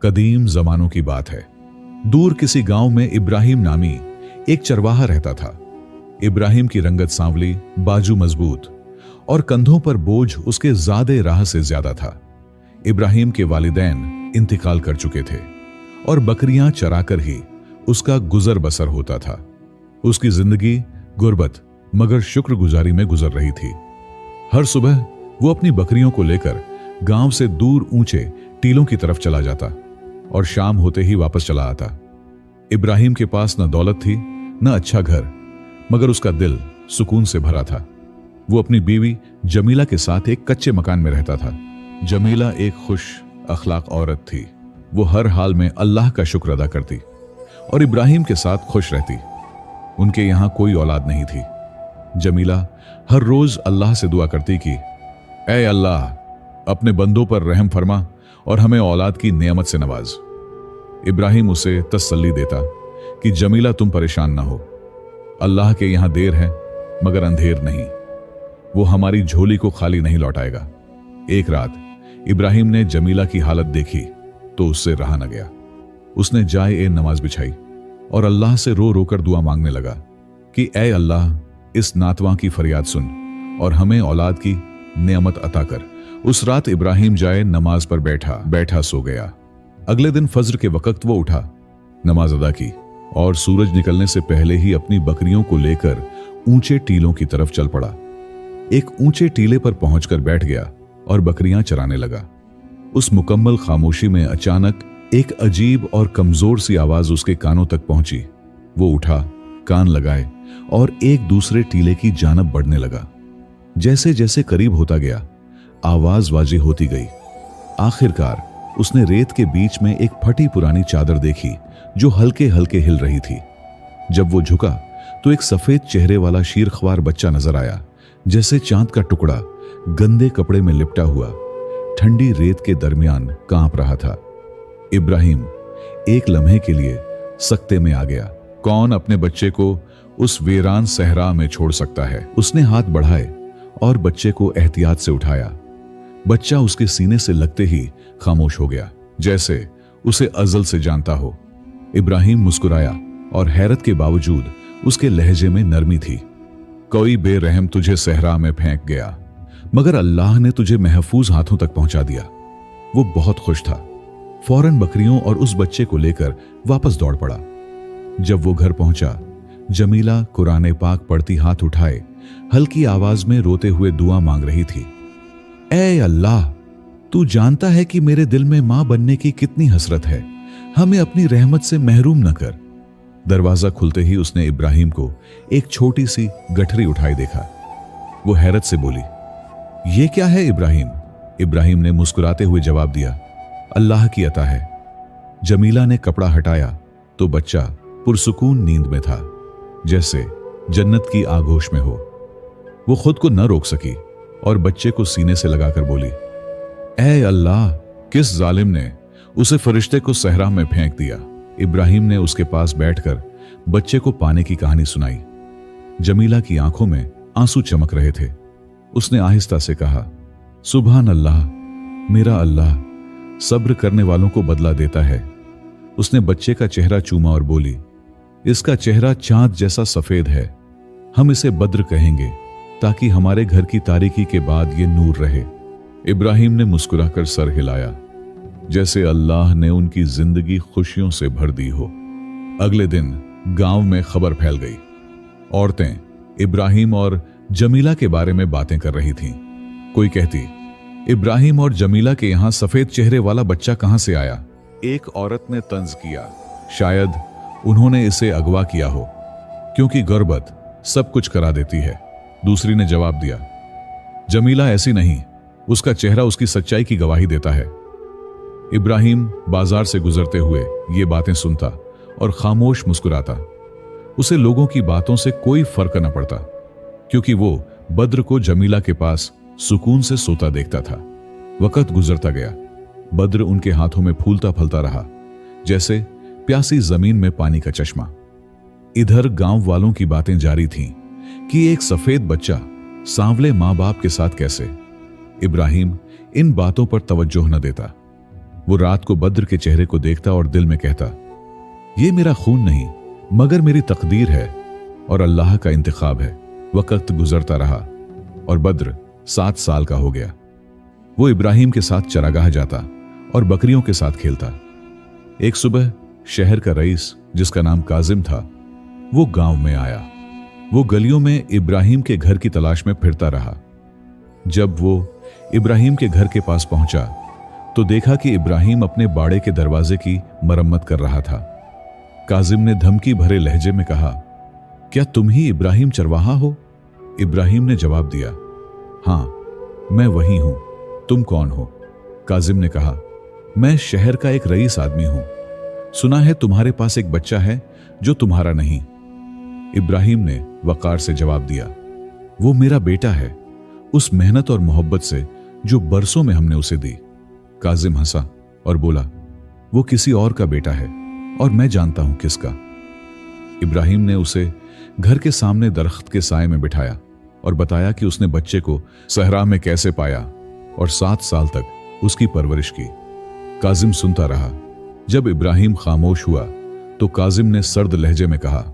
कदीम जमानों की बात है। दूर किसी गांव में इब्राहिम नामी एक चरवाहा रहता था। इब्राहिम की रंगत सांवली, बाजू मजबूत और कंधों पर बोझ उसके ज़्यादा राह से ज्यादा था। इब्राहिम के वालिदैन इंतकाल कर चुके थे और बकरियां चराकर ही उसका गुजर बसर होता था। उसकी जिंदगी गुर्बत मगर शुक्रगुजारी में गुजर रही थी। हर सुबह वो अपनी बकरियों को लेकर गांव से दूर ऊंचे टीलों की तरफ चला जाता और शाम होते ही वापस चला आता। इब्राहिम के पास न दौलत थी न अच्छा घर, मगर उसका दिल सुकून से भरा था। वो अपनी बीवी जमीला के साथ एक कच्चे मकान में रहता था। जमीला एक खुश अखलाक औरत थी। वो हर हाल में अल्लाह का शुक्र अदा करती और इब्राहिम के साथ खुश रहती। उनके यहां कोई औलाद नहीं थी। जमीला हर रोज अल्लाह से दुआ करती कि ऐ अल्लाह, अपने बंदों पर रहम फरमा और हमें औलाद की नेमत से नवाज। इब्राहिम उसे तसल्ली देता कि जमीला तुम परेशान ना हो, अल्लाह के यहां देर है मगर अंधेर नहीं, वो हमारी झोली को खाली नहीं लौटाएगा। एक रात इब्राहिम ने जमीला की हालत देखी तो उससे रहा न गया। उसने जाए ए नमाज बिछाई और अल्लाह से रो रो कर दुआ मांगने लगा कि ऐ अल्लाह, इस नातवा की फरियाद सुन और हमें औलाद की नेमत अता कर। उस रात इब्राहिम जाए नमाज पर बैठा सो गया। अगले दिन फज्र के वक्त वो उठा, नमाज अदा की और सूरज निकलने से पहले ही अपनी बकरियों को लेकर ऊंचे टीलों की तरफ चल पड़ा। एक ऊंचे टीले पर पहुंचकर बैठ गया और बकरियां चराने लगा। उस मुकम्मल खामोशी में अचानक एक अजीब और कमजोर सी आवाज उसके कानों तक पहुंची। वो उठा, कान लगाए और एक दूसरे टीले की जानब बढ़ने लगा। जैसे जैसे करीब होता गया आवाज वाज़ेह होती गई। आखिरकार उसने रेत के बीच में एक फटी पुरानी चादर देखी जो हल्के हल्के हिल रही थी। जब वो झुका तो एक सफेद चेहरे वाला शीरख्वार बच्चा नजर आया, जैसे चांद का टुकड़ा गंदे कपड़े में लिपटा हुआ ठंडी रेत के दरमियान कांप रहा था। इब्राहिम एक लम्हे के लिए सकते में आ गया। कौन अपने बच्चे को उस वीरान सहरा में छोड़ सकता है? उसने हाथ बढ़ाए और बच्चे को एहतियात से उठाया। बच्चा उसके सीने से लगते ही खामोश हो गया, जैसे उसे अजल से जानता हो। इब्राहिम मुस्कुराया और हैरत के बावजूद उसके लहजे में नरमी थी। कोई बेरहम तुझे सहरा में फेंक गया, मगर अल्लाह ने तुझे महफूज हाथों तक पहुंचा दिया। वो बहुत खुश था। फौरन बकरियों और उस बच्चे को लेकर वापस दौड़ पड़ा। जब वो घर पहुंचा, जमीला कुरान पाक पढ़ती हाथ उठाए हल्की आवाज में रोते हुए दुआ मांग रही थी। ऐ अल्लाह, तू जानता है कि मेरे दिल में मां बनने की कितनी हसरत है, हमें अपनी रहमत से महरूम न कर। दरवाजा खुलते ही उसने इब्राहिम को एक छोटी सी गठरी उठाई देखा। वो हैरत से बोली, ये क्या है इब्राहिम? इब्राहिम ने मुस्कुराते हुए जवाब दिया, अल्लाह की अता है। जमीला ने कपड़ा हटाया तो बच्चा पुरसुकून नींद में था, जैसे जन्नत की आगोश में हो। वो खुद को न रोक सकी और बच्चे को सीने से लगाकर बोली, ऐ अल्लाह, किस जालिम ने उसे फरिश्ते को सहरा में फेंक दिया? इब्राहिम ने उसके पास बैठकर बच्चे को पाने की कहानी सुनाई। जमीला की आंखों में आंसू चमक रहे थे। उसने आहिस्ता से कहा, सुभान अल्लाह, मेरा अल्लाह सब्र करने वालों को बदला देता है। उसने बच्चे का चेहरा चूमा और बोली, इसका चेहरा चांद जैसा सफेद है। हम इसे बद्र कहेंगे ताकि हमारे घर की तारीकी के बाद ये नूर रहे। इब्राहिम ने मुस्कुराकर सर हिलाया, जैसे अल्लाह ने उनकी जिंदगी खुशियों से भर दी हो। अगले दिन गांव में खबर फैल गई। औरतें इब्राहिम और जमीला के बारे में बातें कर रही थीं। कोई कहती, इब्राहिम और जमीला के यहां सफेद चेहरे वाला बच्चा कहां से आया? एक औरत ने तंज किया, शायद उन्होंने इसे अगवा किया हो, क्योंकि गुर्बत सब कुछ करा देती है। दूसरी ने जवाब दिया, जमीला ऐसी नहीं, उसका चेहरा उसकी सच्चाई की गवाही देता है। इब्राहिम बाजार से गुजरते हुए ये बातें सुनता और खामोश मुस्कुराता। उसे लोगों की बातों से कोई फर्क न पड़ता, क्योंकि वो बद्र को जमीला के पास सुकून से सोता देखता था। वक्त गुजरता गया। बद्र उनके हाथों में फूलता फलता रहा, जैसे प्यासी जमीन में पानी का चश्मा। इधर गांव वालों की बातें जारी थीं कि एक सफेद बच्चा सांवले मां बाप के साथ कैसे। इब्राहिम इन बातों पर तवज्जो न देता। वो रात को बद्र के चेहरे को देखता और दिल में कहता, ये मेरा खून नहीं मगर मेरी तकदीर है और अल्लाह का इंतखाब है। वक्त गुजरता रहा और बद्र 7 साल का हो गया। वो इब्राहिम के साथ चरागाह जाता और बकरियों के साथ खेलता। एक सुबह शहर का रईस, जिसका नाम काजिम था, वो गांव में आया। वो गलियों में इब्राहिम के घर की तलाश में फिरता रहा। जब वो इब्राहिम के घर के पास पहुंचा तो देखा कि इब्राहिम अपने बाड़े के दरवाजे की मरम्मत कर रहा था। काजिम ने धमकी भरे लहजे में कहा, क्या तुम ही इब्राहिम चरवाहा हो? इब्राहिम ने जवाब दिया, हां, मैं वही हूं। तुम कौन हो? काजिम ने कहा, मैं शहर का एक रईस आदमी हूं। सुना है तुम्हारे पास एक बच्चा है जो तुम्हारा नहीं। इब्राहिम ने वकार से जवाब दिया, वो मेरा बेटा है, उस मेहनत और मोहब्बत से जो बरसों में हमने उसे दी। काजिम हंसा और बोला, वो किसी और का बेटा है और मैं जानता हूं किसका। इब्राहिम ने उसे घर के सामने दरख्त के साए में बिठाया और बताया कि उसने बच्चे को सहरा में कैसे पाया और 7 साल तक उसकी परवरिश की। काजिम सुनता रहा। जब इब्राहिम खामोश हुआ तो काजिम ने सर्द लहजे में कहा,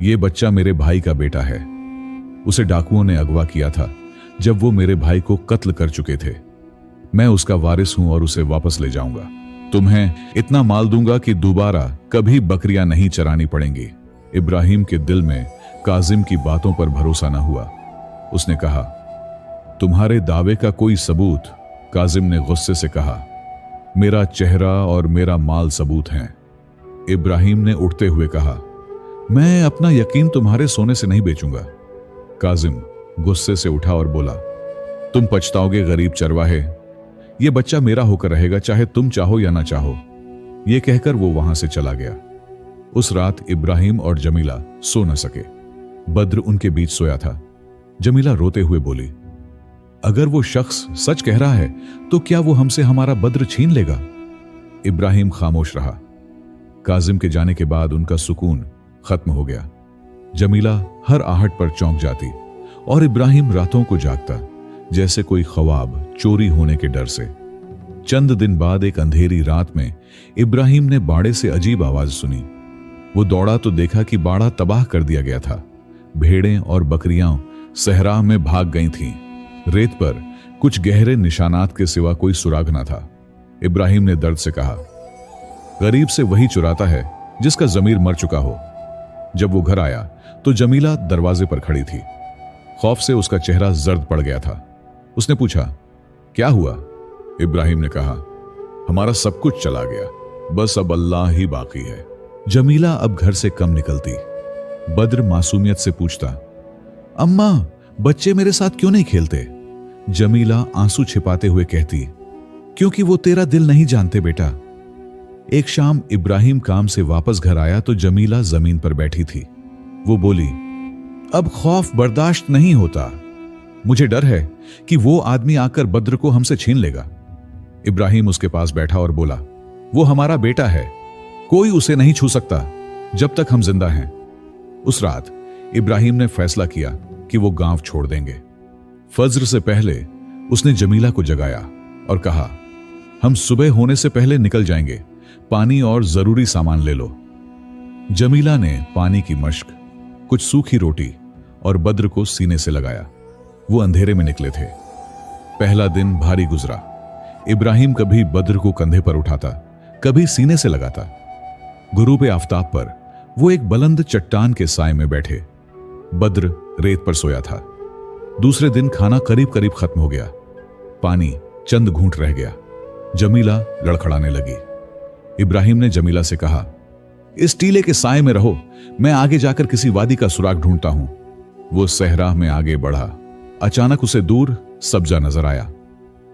यह बच्चा मेरे भाई का बेटा है। उसे डाकुओं ने अगवा किया था जब वो मेरे भाई को कत्ल कर चुके थे। मैं उसका वारिस हूं और उसे वापस ले जाऊंगा। तुम्हें इतना माल दूंगा कि दोबारा कभी बकरियां नहीं चरानी पड़ेंगी। इब्राहिम के दिल में काजिम की बातों पर भरोसा न हुआ। उसने कहा, तुम्हारे दावे का कोई सबूत? काजिम ने गुस्से से कहा, मेरा चेहरा और मेरा माल सबूत हैं। इब्राहिम ने उठते हुए कहा, मैं अपना यकीन तुम्हारे सोने से नहीं बेचूंगा। काजिम गुस्से से उठा और बोला, तुम पछताओगे गरीब चरवाहे। यह बच्चा मेरा होकर रहेगा, चाहे तुम चाहो या ना चाहो। यह कहकर वो वहां से चला गया। उस रात इब्राहिम और जमीला सो न सके। बद्र उनके बीच सोया था। जमीला रोते हुए बोली, अगर वो शख्स सच कह रहा है तो क्या वो हमसे हमारा बद्र छीन लेगा? इब्राहिम खामोश रहा। काजिम के जाने के बाद उनका सुकून खत्म हो गया। जमीला हर आहट पर चौंक जाती और इब्राहिम रातों को जागता जैसे कोई ख्वाब चोरी होने के डर से। चंद दिन बाद एक अंधेरी रात में इब्राहिम ने बाड़े से अजीब आवाज सुनी। वो दौड़ा तो देखा कि बाड़ा तबाह कर दिया गया था। भेड़ें और बकरियां सहरा में भाग गई थीं। रेत पर कुछ गहरे निशानात के सिवा कोई सुराग ना था। इब्राहिम ने दर्द से कहा, गरीब से वही चुराता है जिसका जमीर मर चुका हो। जब वो घर आया तो जमीला दरवाजे पर खड़ी थी। खौफ से उसका चेहरा जर्द पड़ गया था। उसने पूछा, क्या हुआ? इब्राहिम ने कहा, हमारा सब कुछ चला गया, बस अब अल्लाह ही बाकी है। जमीला अब घर से कम निकलती। बद्र मासूमियत से पूछता, अम्मा, बच्चे मेरे साथ क्यों नहीं खेलते? जमीला आंसू छिपाते हुए कहती, क्योंकि वो तेरा दिल नहीं जानते बेटा। एक शाम इब्राहिम काम से वापस घर आया तो जमीला जमीन पर बैठी थी। वो बोली, अब खौफ बर्दाश्त नहीं होता। मुझे डर है कि वो आदमी आकर बद्र को हमसे छीन लेगा। इब्राहिम उसके पास बैठा और बोला, वो हमारा बेटा है, कोई उसे नहीं छू सकता जब तक हम जिंदा हैं। उस रात इब्राहिम ने फैसला किया कि वो गांव छोड़ देंगे। फज्र से पहले उसने जमीला को जगाया और कहा, हम सुबह होने से पहले निकल जाएंगे, पानी और जरूरी सामान ले लो। जमीला ने पानी की मश्क, कुछ सूखी रोटी और बद्र को सीने से लगाया। वो अंधेरे में निकले थे। पहला दिन भारी गुजरा। इब्राहिम कभी बद्र को कंधे पर उठाता, कभी सीने से लगाता। गुरूब आफताब पर वो एक बुलंद चट्टान के साए में बैठे। बद्र रेत पर सोया था। दूसरे दिन खाना करीब करीब खत्म हो गया। पानी चंद घूंट रह गया। जमीला लड़खड़ाने लगी। इब्राहिम ने जमीला से कहा, इस टीले के साए में रहो, मैं आगे जाकर किसी वादी का सुराग ढूंढता हूं। वो सहरा में आगे बढ़ा। अचानक उसे दूर सब्जा नजर आया।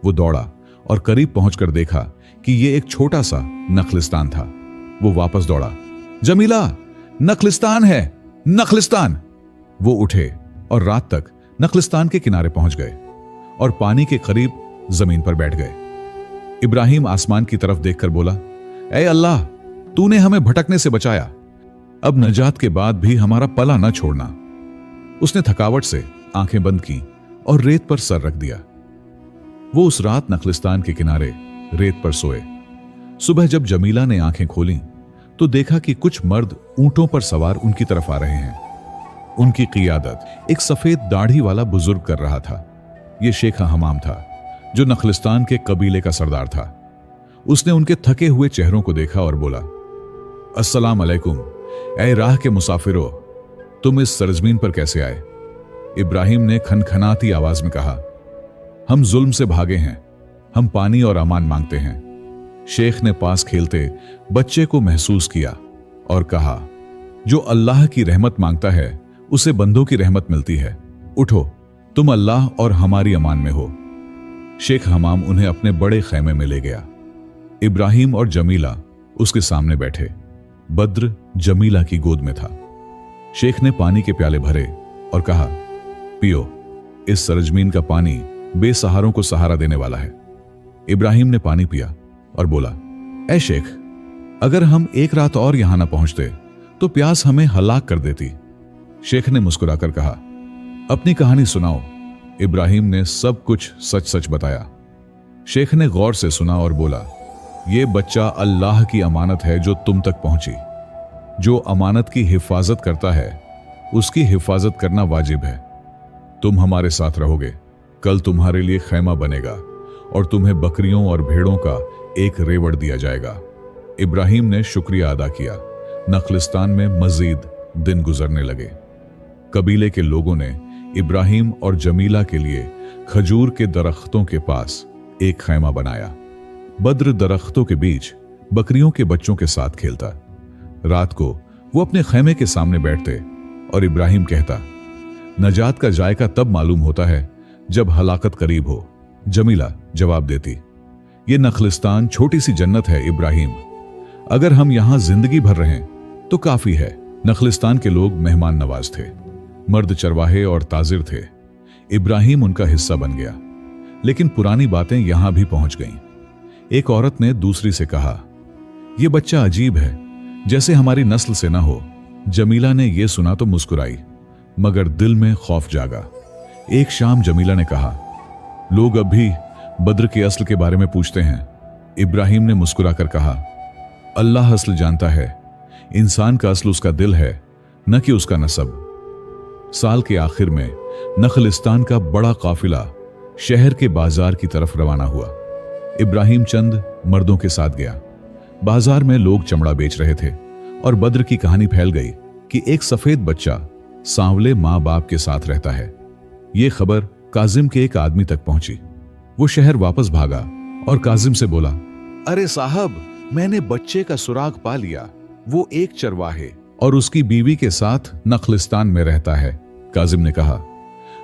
वो दौड़ा और करीब पहुंचकर देखा कि यह एक छोटा सा नखलिस्तान था। वो वापस दौड़ा, जमीला, नखलिस्तान है, नखलिस्तान। वो उठे और रात तक नखलिस्तान के किनारे पहुंच गए और पानी के करीब जमीन पर बैठ गए। इब्राहिम आसमान की तरफ देखकर बोला, ऐ अल्लाह, तूने हमें भटकने से बचाया, अब नजात के बाद भी हमारा पला न छोड़ना। उसने थकावट से आंखें बंद की और रेत पर सर रख दिया। वो उस रात नखलिस्तान के किनारे रेत पर सोए। सुबह जब जमीला ने आंखें खोलीं तो देखा कि कुछ मर्द ऊंटों पर सवार उनकी तरफ आ रहे हैं। उनकी क़ियादत एक सफेद दाढ़ी वाला बुजुर्ग कर रहा था। यह शेख हमाम था, जो नखलिस्तान के कबीले का सरदार था। उसने उनके थके हुए चेहरों को देखा और बोला, अस्सलाम अलैकुम, ऐ राह के मुसाफिरों, तुम इस सरजमीन पर कैसे आए? इब्राहिम ने खनखनाती आवाज में कहा, हम जुल्म से भागे हैं, हम पानी और अमान मांगते हैं। शेख ने पास खेलते बच्चे को महसूस किया और कहा, जो अल्लाह की रहमत मांगता है उसे बंदों की रहमत मिलती है। उठो, तुम अल्लाह और हमारी अमान में हो। शेख हमाम उन्हें अपने बड़े खैमे में ले गया। इब्राहिम और जमीला उसके सामने बैठे। बद्र जमीला की गोद में था। शेख ने पानी के प्याले भरे और कहा, पियो, इस सरजमीन का पानी बेसहारों को सहारा देने वाला है। इब्राहिम ने पानी पिया और बोला, ऐ शेख, अगर हम एक रात और यहां ना पहुंचते तो प्यास हमें हलाक कर देती। शेख ने मुस्कुराकर कहा, अपनी कहानी सुनाओ। इब्राहिम ने सब कुछ सच सच बताया। शेख ने गौर से सुना और बोला, यह बच्चा अल्लाह की अमानत है जो तुम तक पहुंची। जो अमानत की हिफाजत करता है उसकी हिफाजत करना वाजिब है। तुम हमारे साथ रहोगे, कल तुम्हारे लिए खैमा बनेगा और तुम्हें बकरियों और भेड़ों का एक रेवड़ दिया जाएगा। इब्राहिम ने शुक्रिया अदा किया। नखलिस्तान में मजीद दिन गुजरने लगे। कबीले के लोगों ने इब्राहिम और जमीला के लिए खजूर के दरख्तों के पास एक खैमा बनाया। बद्र दरख्तों के बीच बकरियों के बच्चों के साथ खेलता। रात को वो अपने खैमे के सामने बैठते और इब्राहिम कहता, नजात का जायका तब मालूम होता है जब हलाकत करीब हो। जमीला जवाब देती, ये नखलिस्तान छोटी सी जन्नत है इब्राहिम, अगर हम यहां जिंदगी भर रहें तो काफी है। नखलिस्तान के लोग मेहमान नवाज थे, मर्द चरवाहे और ताजिर थे। इब्राहिम उनका हिस्सा बन गया। लेकिन पुरानी बातें यहां भी पहुंच गईं। एक औरत ने दूसरी से कहा, यह बच्चा अजीब है, जैसे हमारी नस्ल से ना हो। जमीला ने यह सुना तो मुस्कुराई, मगर दिल में खौफ जागा। एक शाम जमीला ने कहा, लोग अब भी बद्र के अस्ल के बारे में पूछते हैं। इब्राहिम ने मुस्कुराकर कहा, अल्लाह अस्ल जानता है। इंसान का अस्ल उसका दिल है, न कि उसका नसब। साल के आखिर में नखलिस्तान का बड़ा काफिला शहर के बाजार की तरफ रवाना हुआ। इब्राहिम चंद मर्दों के साथ गया। बाजार में लोग चमड़ा बेच रहे थे और बद्र की कहानी फैल गई कि एक सफेद बच्चा सांवले मां बाप के साथ रहता है। यह खबर काजिम के एक आदमी तक पहुंची। वो शहर वापस भागा और काजिम से बोला, अरे साहब, मैंने बच्चे का सुराग पा लिया। वो एक चरवाहे और उसकी बीवी के साथ नखलिस्तान में रहता है। काजिम ने कहा,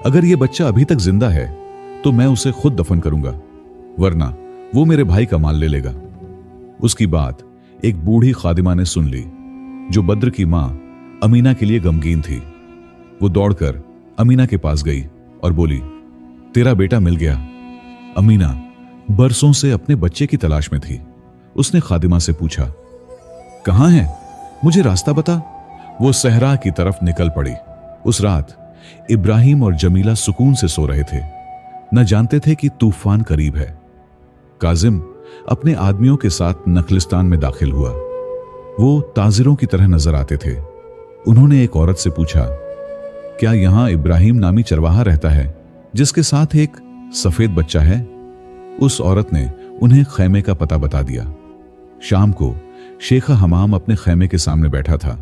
अगर यह बच्चा अभी तक जिंदा है तो मैं उसे खुद दफन करूंगा, वरना वो मेरे भाई का माल ले लेगा। उसकी बात एक बूढ़ी खादिमा ने सुन ली, जो बद्र की मां अमीना के लिए गमगीन थी। वो दौड़कर अमीना के पास गई और बोली, तेरा बेटा मिल गया। अमीना बरसों से अपने बच्चे की तलाश में थी। उसने खादिमा से पूछा, कहां है, मुझे रास्ता बता। वो सहरा की तरफ निकल पड़ी। उस रात इब्राहिम और जमीला सुकून से सो रहे थे, न जानते थे कि तूफान करीब है। काजिम अपने आदमियों के साथ नखलिस्तान में दाखिल हुआ। वो ताजिरों की तरह नजर आते थे। उन्होंने एक औरत से पूछा, क्या यहां इब्राहिम नामी चरवाहा रहता है जिसके साथ एक सफेद बच्चा है? उस औरत ने उन्हें खैमे का पता बता दिया। शाम को शेख हमाम अपने खैमे के सामने बैठा था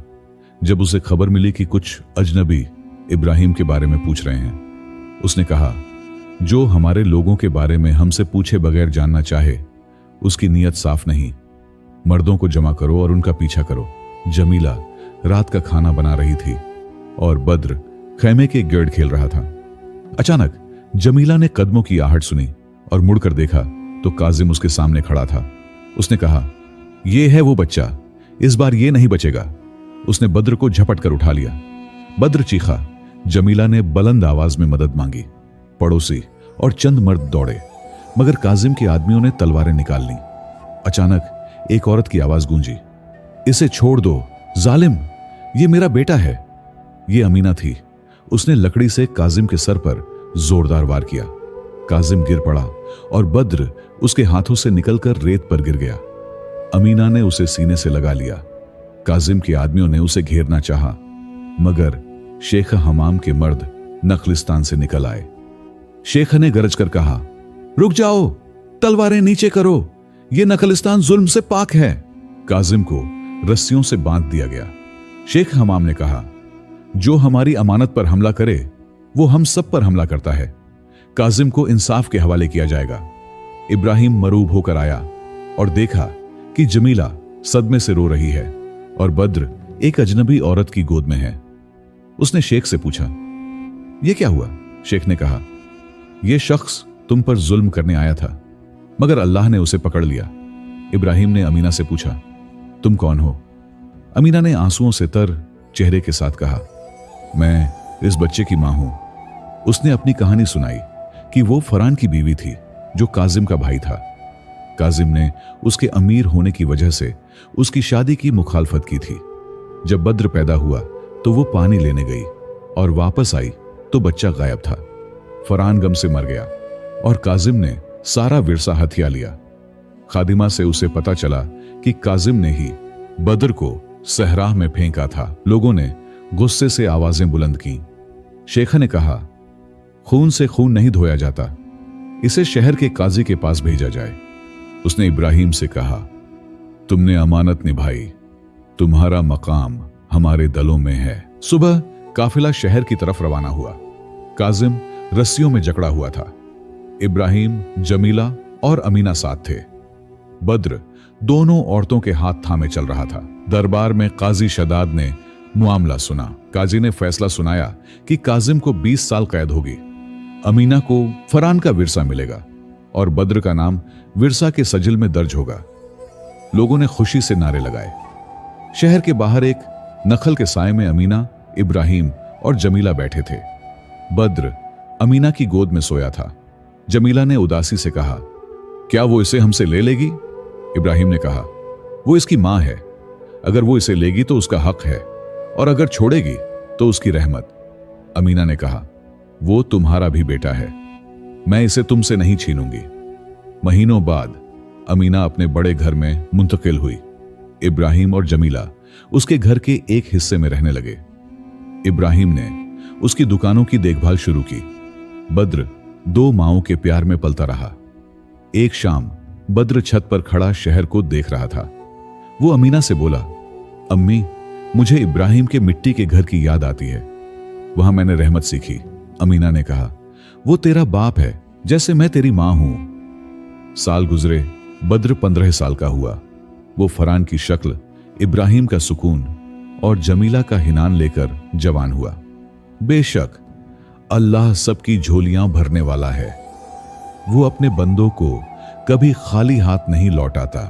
जब उसे खबर मिली कि कुछ अजनबी इब्राहिम के बारे में पूछ रहे हैं। उसने कहा, जो हमारे लोगों के बारे में हमसे पूछे बगैर जानना चाहे उसकी नीयत साफ नहीं। मर्दों को जमा करो और उनका पीछा करो। जमीला रात का खाना बना रही थी और बद्र खैमे के गिर्द खेल रहा था। अचानक जमीला ने कदमों की आहट सुनी और मुड़कर देखा तो काजिम उसके सामने खड़ा था। उसने कहा, यह है वो बच्चा, इस बार ये नहीं बचेगा। उसने बद्र को झपट कर उठा लिया। बद्र चीखा। जमीला ने बुलंद आवाज में मदद मांगी। पड़ोसी और चंद मर्द दौड़े, मगर काजिम के आदमियों ने तलवारें निकाल लीं। अचानक एक औरत की आवाज गूंजी, इसे छोड़ दो जालिम, ये मेरा बेटा है। ये अमीना थी। उसने लकड़ी से काजिम के सर पर जोरदार वार किया। काजिम गिर पड़ा और बद्र उसके हाथों से निकलकर रेत पर गिर गया। अमीना ने उसे सीने से लगा लिया। काजिम के आदमियों ने उसे घेरना चाहा, मगर शेख हमाम के मर्द नखलिस्तान से निकल आए। शेख ने गरज कर कहा, रुक जाओ, तलवारें नीचे करो, यह नखलिस्तान जुल्म से पाक है। काजिम को रस्सियों से बांध दिया गया। शेख हमाम ने कहा, जो हमारी अमानत पर हमला करे वो हम सब पर हमला करता है। काजिम को इंसाफ के हवाले किया जाएगा। इब्राहिम मरूब होकर आया और देखा कि जमीला सदमे से रो रही है और बद्र एक अजनबी औरत की गोद में है। उसने शेख से पूछा, यह क्या हुआ? शेख ने कहा, यह शख्स तुम पर जुल्म करने आया था, मगर अल्लाह ने उसे पकड़ लिया। इब्राहिम ने अमीना से पूछा, तुम कौन हो? अमीना ने आंसुओं से तर चेहरे के साथ कहा, मैं इस बच्चे की मां हूं। उसने अपनी कहानी सुनाई कि वो फरान की बीवी थी जो काजिम का भाई था। काजिम ने उसके अमीर होने की वजह से उसकी शादी की मुखालफत की थी। जब बद्र पैदा हुआ तो वो पानी लेने गई और वापस आई तो बच्चा गायब था। फरान गम से मर गया और काजिम ने सारा विरसा हथिया लिया। खादिमा से उसे पता चला कि काजिम ने ही बद्र को सहरा में फेंका था। लोगों ने गुस्से से आवाजें बुलंद की। शेखा ने कहा, खून से खून नहीं धोया जाता, इसे शहर के काजी के पास भेजा जाए। उसने इब्राहिम से कहा, तुमने अमानत निभाई, तुम्हारा मकाम हमारे दलों में है। सुबह काफिला शहर की तरफ रवाना हुआ। काजिम रस्सियों में जकड़ा हुआ था। इब्राहिम, जमीला और अमीना साथ थे। बद्र दोनों औरतों के हाथ थामे चल रहा था। दरबार में काजी शदाद ने मामला सुना। काजी ने फैसला सुनाया कि काजिम को 20 साल कैद होगी, अमीना को फरान का विरसा मिलेगा और बद्र का नाम विरसा के सजिल में दर्ज होगा। लोगों ने खुशी से नारे लगाए। शहर के बाहर एक नखल के साए में अमीना, इब्राहिम और जमीला बैठे थे। बद्र अमीना की गोद में सोया था। जमीला ने उदासी से कहा, क्या वो इसे हमसे ले लेगी? इब्राहिम ने कहा, वो इसकी मां है, अगर वो इसे लेगी तो उसका हक है, और अगर छोड़ेगी तो उसकी रहमत। अमीना ने कहा, वो तुम्हारा भी बेटा है, मैं इसे तुमसे नहीं छीनूंगी। महीनों बाद अमीना अपने बड़े घर में मुंतकिल हुई। इब्राहिम और जमीला उसके घर के एक हिस्से में रहने लगे। इब्राहिम ने उसकी दुकानों की देखभाल शुरू की। बद्र 2 माओं के प्यार में पलता रहा। एक शाम बद्र छत पर खड़ा शहर को देख रहा था। वो अमीना से बोला, अम्मी, मुझे इब्राहिम के मिट्टी के घर की याद आती है, वहां मैंने रहमत सीखी। अमीना ने कहा, वो तेरा बाप है जैसे मैं तेरी मां हूं। साल गुजरे, बद्र 15 साल का हुआ। वो फरान की शक्ल, इब्राहिम का सुकून और जमीला का हिनान लेकर जवान हुआ। बेशक अल्लाह सबकी झोलियां भरने वाला है, वो अपने बंदों को कभी खाली हाथ नहीं लौटाता।